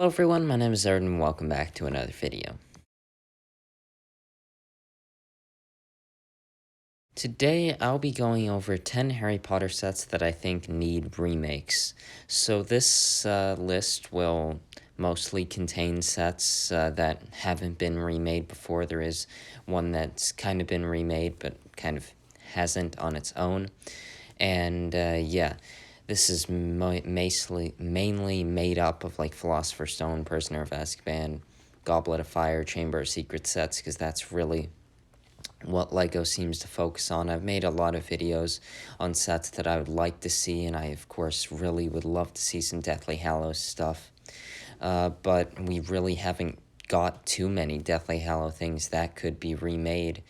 Hello everyone, my name is Zard and welcome back to another video. Today I'll be going over 10 Harry Potter sets that I think need remakes. So this list will mostly contain sets that haven't been remade before. There is one that's kind of been remade but kind of hasn't on its own. And yeah, this is mainly made up of like Philosopher's Stone, Prisoner of Azkaban, Goblet of Fire, Chamber of Secrets sets, because that's really what LEGO seems to focus on. I've made a lot of videos on sets that I would like to see, and I, of course, really would love to see some Deathly Hallows stuff. But we really haven't got too many Deathly Hallow things that could be remade.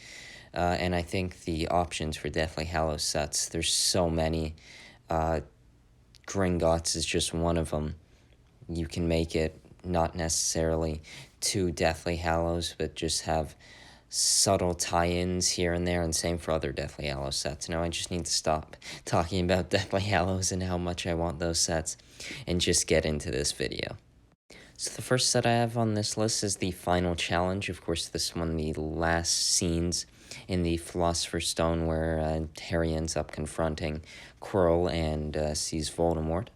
And I think the options for Deathly Hallows sets, there's so many. GRINGOTTS is just one of them. You can make it not necessarily too Deathly Hallows, but just have subtle tie-ins here and there, and same for other Deathly Hallows sets. Now I just need to stop talking about Deathly Hallows and how much I want those sets, and just get into this video. So the first set I have on this list is the Final Challenge. Of course, this one, the last scenes in the Philosopher's Stone where Harry ends up confronting Quirrell and sees Voldemort.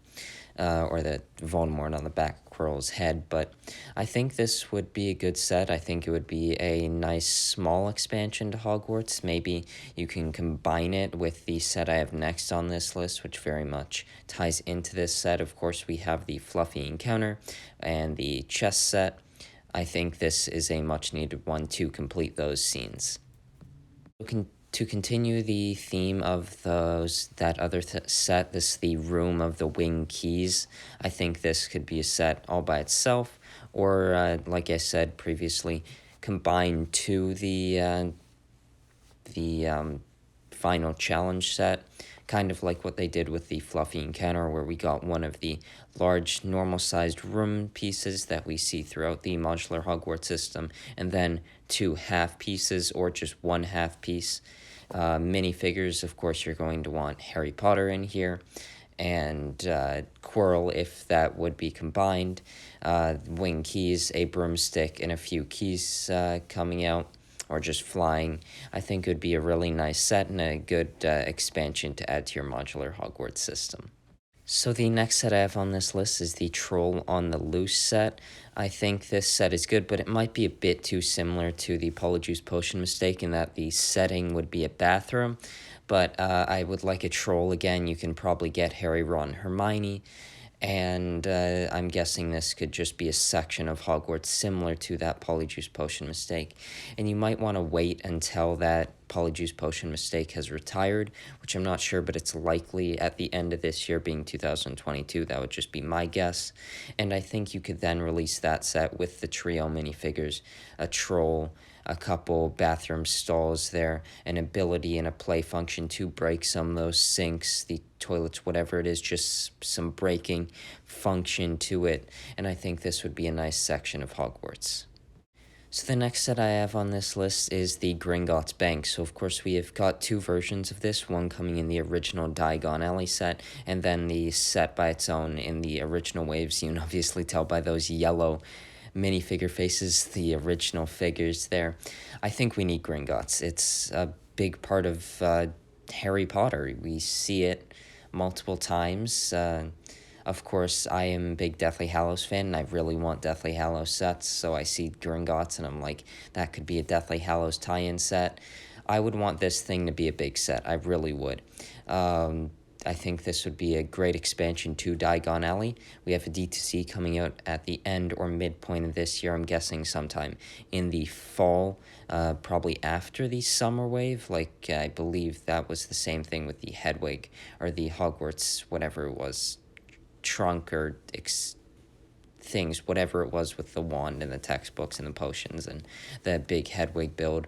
Or the Voldemort on the back of Quirrell's head, but I think this would be a good set. I think it would be a nice small expansion to Hogwarts. Maybe you can combine it with the set I have next on this list, which very much ties into this set. Of course, we have the Fluffy Encounter and the chess set. I think this is a much needed one to complete those scenes. To continue the theme of that other set, this the Room of the Winged Keys, I think this could be a set all by itself, or like I said previously, combined to the Final Challenge set, kind of like what they did with the Fluffy Encounter, where we got one of the large normal-sized room pieces that we see throughout the modular Hogwarts system, and then two half pieces or just one half piece. Minifigures, of course, you're going to want Harry Potter in here, and Quirrell, if that would be combined, wing keys, a broomstick, and a few keys coming out, or just flying. I think it would be a really nice set and a good expansion to add to your modular Hogwarts system. So the next set I have on this list is the Troll on the Loose set. I think this set is good, but it might be a bit too similar to the Polyjuice Potion mistake in that the setting would be a bathroom. But I would like a troll again. You can probably get Harry, Ron, Hermione. And I'm guessing this could just be a section of Hogwarts similar to that Polyjuice Potion mistake. And you might want to wait until that Polyjuice Potion mistake has retired, which I'm not sure, but it's likely at the end of this year, being 2022. That would just be my guess. And I think you could then release that set with the trio minifigures, a troll, a couple bathroom stalls there, an ability and a play function to break some of those sinks, the toilets, whatever it is, just some breaking function to it, and I think this would be a nice section of Hogwarts. So the next set I have on this list is the Gringotts Bank. So of course we have got two versions of this, one coming in the original Diagon Alley set, and then the set by its own in the original waves. You can obviously tell by those yellow minifigure faces, the original figures there. I think we need Gringotts. It's a big part of Harry Potter. We see it multiple times. Of course, I am a big Deathly Hallows fan, and I really want Deathly Hallows sets, so I see Gringotts, and I'm like, that could be a Deathly Hallows tie-in set. I would want this thing to be a big set. I really would. I think this would be a great expansion to Diagon Alley. We have a D2C coming out at the end or midpoint of this year. I'm guessing sometime in the fall, probably after the summer wave. Like, I believe that was the same thing with the Hedwig, or the Hogwarts, whatever it was, trunk or things, whatever it was with the wand and the textbooks and the potions and the big Hedwig build.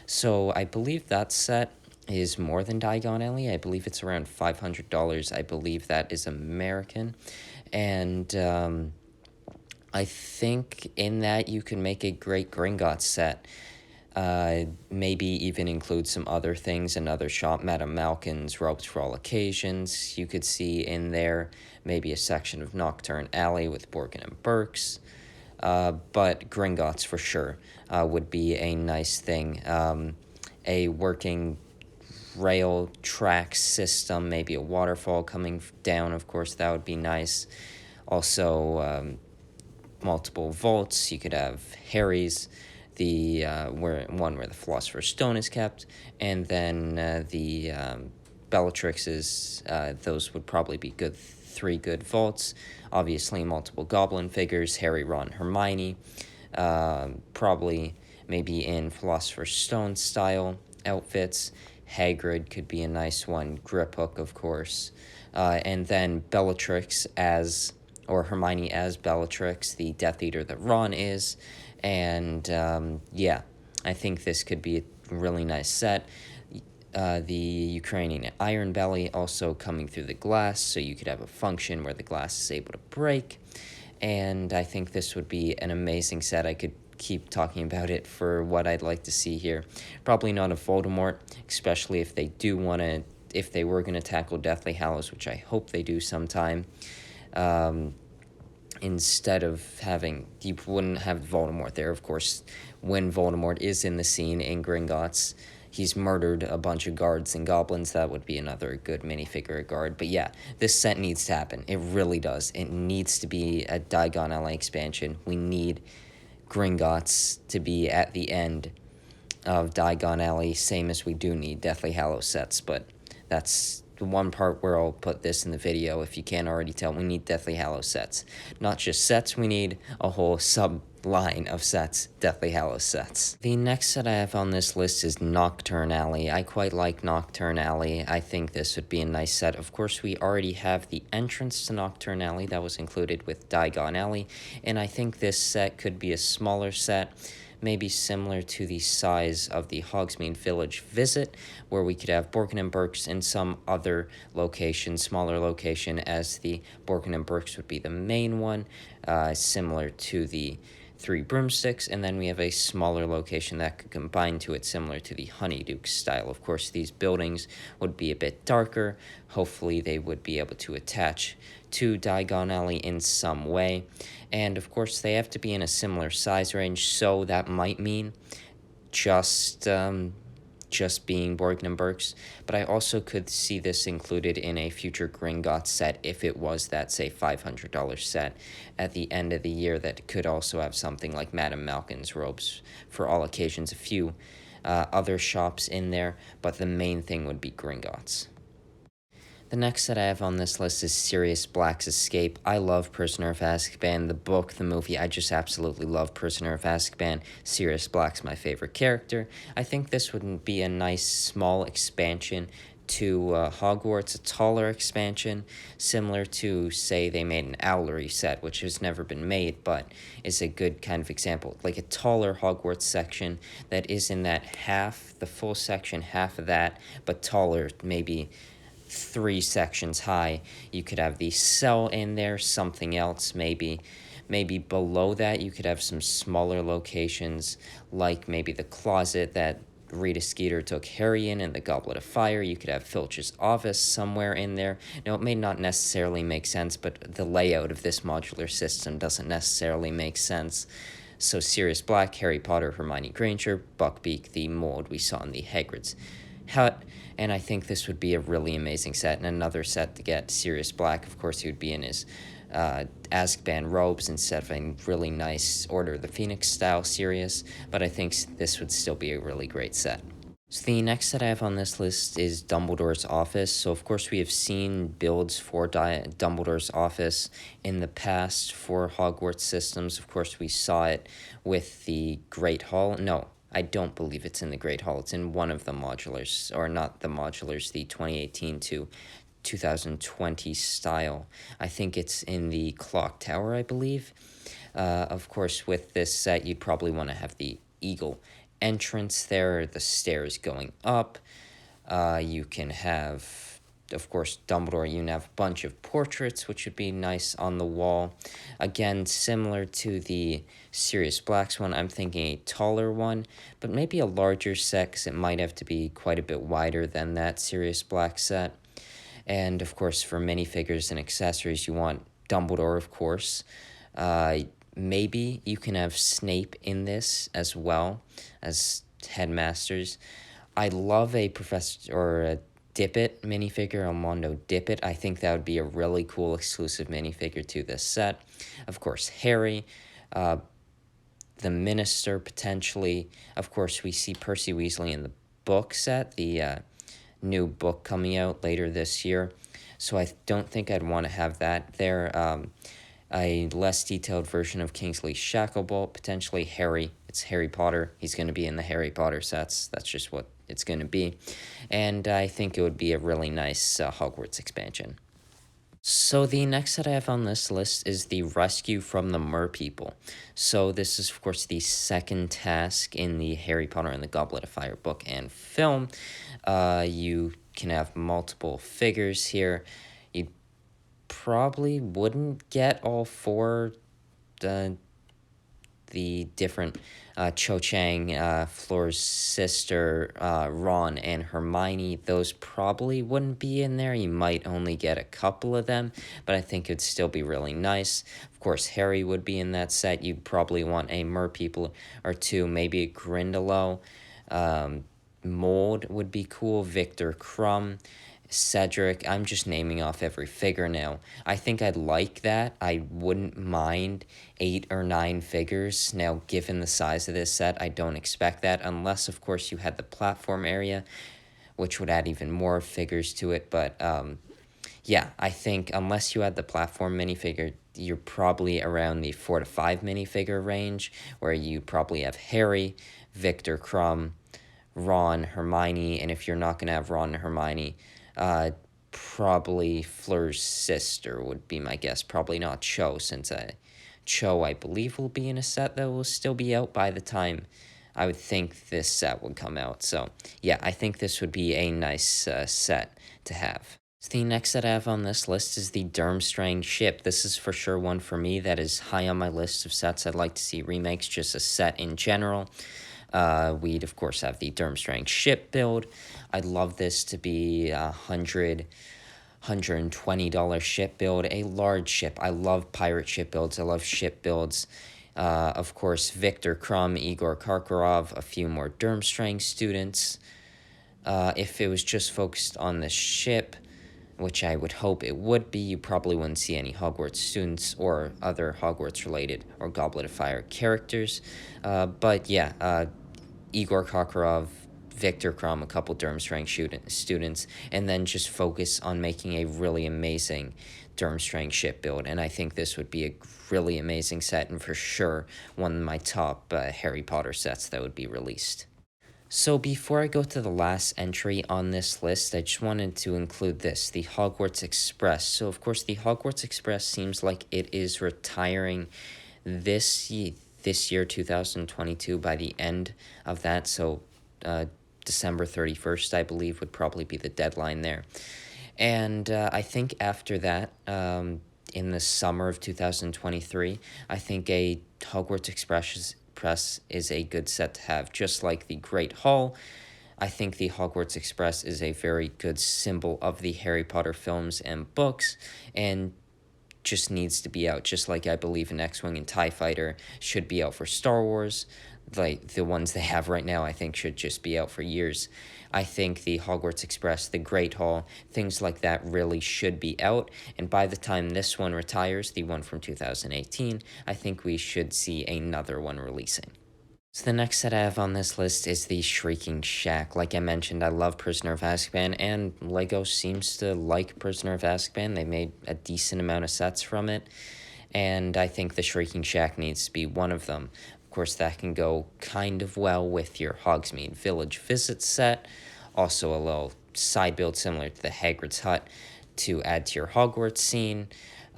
So I believe that set is more than Diagon Alley. I believe it's around $500. I believe that is American. And I think in that you can make a great Gringotts set. Maybe even include some other things. Another shop, Madame Malkin's Robes for All Occasions, you could see in there. Maybe a section of Nocturne Alley with Borgin and Burke's. But Gringotts for sure would be a nice thing. A working rail track system, maybe a waterfall coming down, of course, that would be nice. Also, multiple vaults. You could have Harry's, the where the Philosopher's Stone is kept, and then the Bellatrix's. Those would probably be three good vaults. Obviously, multiple Goblin figures: Harry, Ron, Hermione. Probably maybe in Philosopher's Stone style outfits. Hagrid could be a nice one. Griphook, of course, and then Bellatrix as, or Hermione as Bellatrix, the Death Eater that Ron is. And yeah, I think this could be a really nice set. The Ukrainian Iron Belly also coming through the glass, so you could have a function where the glass is able to break. And I think this would be an amazing set. I could keep talking about it for what I'd like to see here. Probably not a Voldemort, especially if they do want to, if they were going to tackle Deathly Hallows, which I hope they do sometime. Instead of having, you wouldn't have Voldemort there, of course. When Voldemort is in the scene in Gringotts, he's murdered a bunch of guards and goblins. That would be another good minifigure guard. But yeah, this set needs to happen. It really does. It needs to be a Diagon Alley expansion. We need Gringotts to be at the end of Diagon Alley, same as we do need Deathly Hallows sets. But that's the one part where I'll put this in the video. If you can't already tell, we need Deathly Hallows sets. Not just sets, we need a whole sub-line of sets, Deathly Hallows sets. The next set I have on this list is Knockturn Alley. I quite like Knockturn Alley. I think this would be a nice set. Of course, we already have the entrance to Knockturn Alley that was included with Diagon Alley, and I think this set could be a smaller set, maybe similar to the size of the Hogsmeade Village visit, where we could have Borgin and Burke's in some other location, smaller location, as the Borgin and Burke's would be the main one, similar to the Three Broomsticks, and then we have a smaller location that could combine to it, similar to the Honeyduke style. Of course, these buildings would be a bit darker. Hopefully, they would be able to attach to Diagon Alley in some way. And of course, they have to be in a similar size range, so that might mean just being Borgin and Burke's, but I also could see this included in a future Gringotts set if it was that, say, $500 set at the end of the year that could also have something like Madame Malkin's Robes for All Occasions, a few other shops in there, but the main thing would be Gringotts. The next set I have on this list is Sirius Black's Escape. I love Prisoner of Azkaban, the book, the movie. I just absolutely love Prisoner of Azkaban. Sirius Black's my favorite character. I think this would be a nice small expansion to Hogwarts, a taller expansion, similar to, say, they made an Owlery set, which has never been made, but is a good kind of example. Like a taller Hogwarts section that is in that half, the full section, half of that, but taller, maybe 3 sections high. You could have the cell in there, something else, maybe below that you could have some smaller locations, like maybe the closet that Rita Skeeter took Harry in and the Goblet of Fire. You could have Filch's office somewhere in there. Now, it may not necessarily make sense, but the layout of this modular system doesn't necessarily make sense. So Sirius Black, Harry Potter, Hermione Granger, Buckbeak, the mold we saw in the Hagrid's hut, and I think this would be a really amazing set. And another set to get Sirius Black, of course, he would be in his Azkaban robes instead of a really nice Order of the Phoenix style Sirius, but I think this would still be a really great set. So the next set I have on this list is Dumbledore's Office. So of course we have seen builds for Dumbledore's Office in the past for Hogwarts systems. Of course we saw it with the Great Hall. No, I don't believe it's in the Great Hall. It's in one of the modulars, or not the modulars, the 2018 to 2020 style. I think it's in the Clock Tower, I believe. Of course, with this set, you'd probably want to have the Eagle entrance there, the stairs going up. You can have of course, Dumbledore, you have a bunch of portraits, which would be nice on the wall. Again, similar to the Sirius Black's one, I'm thinking a taller one, but maybe a larger set, because it might have to be quite a bit wider than that Sirius Black set. And, of course, for minifigures and accessories, you want Dumbledore, of course. Maybe you can have Snape in this as well as headmasters. I love a Professor or a Dippet minifigure, Armando Dippet. I think that would be a really cool exclusive minifigure to this set. Of course, Harry, the Minister potentially. Of course, we see Percy Weasley in the book set, the new book coming out later this year. So I don't think I'd want to have that there. A less detailed version of Kingsley Shacklebolt, potentially Harry. It's Harry Potter. He's going to be in the Harry Potter sets. That's just what it's going to be. And I think it would be a really nice Hogwarts expansion. So the next that I have on this list is the Rescue from the Merpeople. So this is, of course, the second task in the Harry Potter and the Goblet of Fire book and film. You can have multiple figures here. You probably wouldn't get all four the different Cho Chang, Fleur's sister, Ron, and Hermione. Those probably wouldn't be in there. You might only get a couple of them, but I think it'd still be really nice. Of course, Harry would be in that set. You'd probably want a Merpeople or two, maybe a Grindylow. Mold would be cool. Victor Crumb. Cedric. I'm just naming off every figure now. I think I'd like that. I wouldn't mind 8 or 9 figures. Now, given the size of this set, I don't expect that, unless, of course, you had the platform area, which would add even more figures to it. But, yeah, I think unless you had the platform minifigure, you're probably around the 4 to 5 minifigure range, where you probably have Harry, Victor Crumb, Ron, Hermione, and if you're not going to have Ron and Hermione, probably Fleur's sister would be my guess. Probably not Cho, since Cho, I believe, will be in a set that will still be out by the time I would think this set would come out. So, yeah, I think this would be a nice set to have. So the next that I have on this list is the Durmstrang ship. This is for sure one for me that is high on my list of sets I'd like to see remakes, just a set in general. We'd, of course, have the Durmstrang ship build. I'd love this to be a $120 ship build, a large ship. I love pirate ship builds. I love ship builds. Of course, Victor Crumb, Igor Karkaroff, a few more Durmstrang students. If it was just focused on the ship, which I would hope it would be, you probably wouldn't see any Hogwarts students or other Hogwarts-related or Goblet of Fire characters. But yeah, Igor Karkaroff, Victor Crumb, a couple Durmstrang students, and then just focus on making a really amazing Durmstrang ship build. And I think this would be a really amazing set, and for sure one of my top Harry Potter sets that would be released. So before I go to the last entry on this list, I just wanted to include this, the Hogwarts Express. So of course the Hogwarts Express seems like it is retiring this year, 2022, by the end of that. So December 31st, I believe, would probably be the deadline there. And I think after that, in the summer of 2023, I think a Hogwarts Express is a good set to have. Just like the Great Hall, I think the Hogwarts Express is a very good symbol of the Harry Potter films and books, and just needs to be out, just like I believe an X-Wing and TIE Fighter should be out for Star Wars. Like the ones they have right now, I think should just be out for years. I think the Hogwarts Express, the Great Hall, things like that really should be out. And by the time this one retires, the one from 2018, I think we should see another one releasing. So the next set I have on this list is the Shrieking Shack. Like I mentioned, I love Prisoner of Azkaban, and LEGO seems to like Prisoner of Azkaban. They made a decent amount of sets from it, and I think the Shrieking Shack needs to be one of them. Of course, that can go kind of well with your Hogsmeade Village Visit set. Also a little side build similar to the Hagrid's Hut to add to your Hogwarts scene.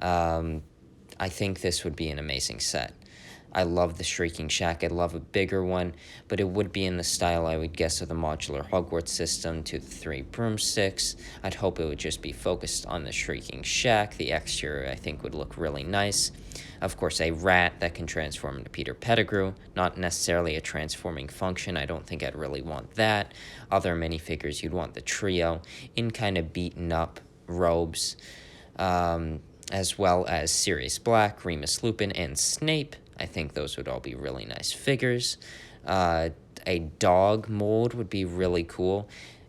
I think this would be an amazing set. I love the Shrieking Shack. I'd love a bigger one, but it would be in the style, I would guess, of the modular Hogwarts system to the 3 broomsticks. I'd hope it would just be focused on the Shrieking Shack. The exterior, I think, would look really nice. Of course, a rat that can transform into Peter Pettigrew, not necessarily a transforming function. I don't think I'd really want that. Other minifigures, you'd want the trio in kind of beaten up robes, as well as Sirius Black, Remus Lupin, and Snape. I think those would all be really nice figures. A dog mold would be really cool.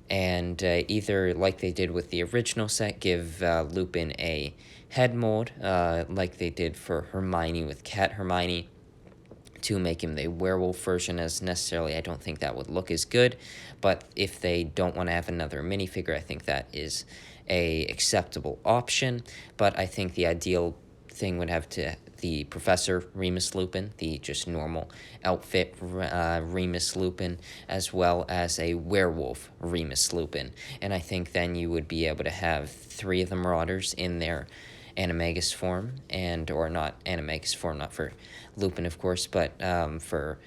And either, like they did with the original set, give Lupin a head mold, like they did for Hermione with Cat Hermione, to make him the werewolf version, as necessarily I don't think that would look as good. But if they don't want to have another minifigure, I think that is a acceptable option. But I think the ideal thing would have to the Professor Remus Lupin, the just normal outfit Remus Lupin, as well as a werewolf Remus Lupin. And I think then you would be able to have 3 of the Marauders in their Animagus form, or not Animagus form, not for Lupin, of course, but for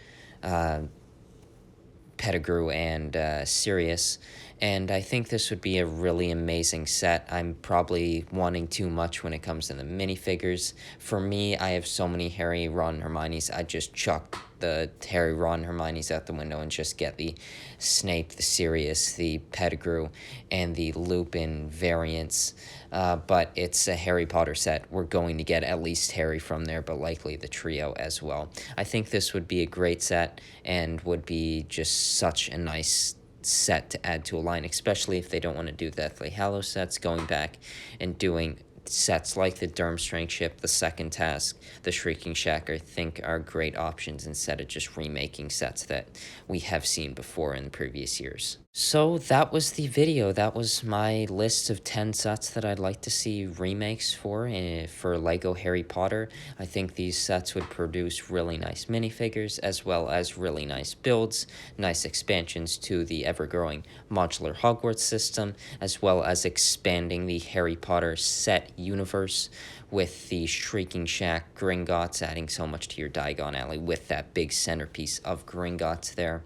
Pettigrew and Sirius. And I think this would be a really amazing set. I'm probably wanting too much when it comes to the minifigures. For me, I have so many Harry, Ron, Hermione's, I'd just chuck the Harry, Ron, Hermione's out the window and just get the Snape, the Sirius, the Pettigrew, and the Lupin variants. But it's a Harry Potter set. We're going to get at least Harry from there, but likely the trio as well. I think this would be a great set and would be just such a nice set to add to a line, especially if they don't want to do the Deathly Hallows sets, going back and doing sets like the Durmstrang ship, the Second Task, the Shrieking Shack, I think are great options instead of just remaking sets that we have seen before in previous years. So that was the video. That was my list of 10 sets that I'd like to see remakes for LEGO Harry Potter. I think these sets would produce really nice minifigures, as well as really nice builds, nice expansions to the ever-growing modular Hogwarts system, as well as expanding the Harry Potter set universe with the Shrieking Shack, GRINGOTTS, adding so much to your Diagon Alley with that big centerpiece of GRINGOTTS there.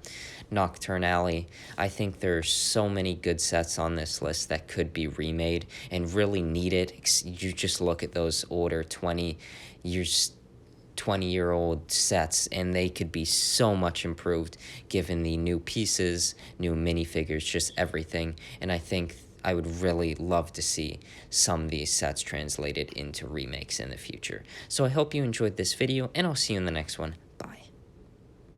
KNOCKTURN Alley. I think there's so many good sets on this list that could be remade and really need it. You just look at those older 20-year-old sets, and they could be so much improved given the new pieces, new minifigures, just everything. And I think I would really love to see some of these sets translated into remakes in the future. So I hope you enjoyed this video, and I'll see you in the next one.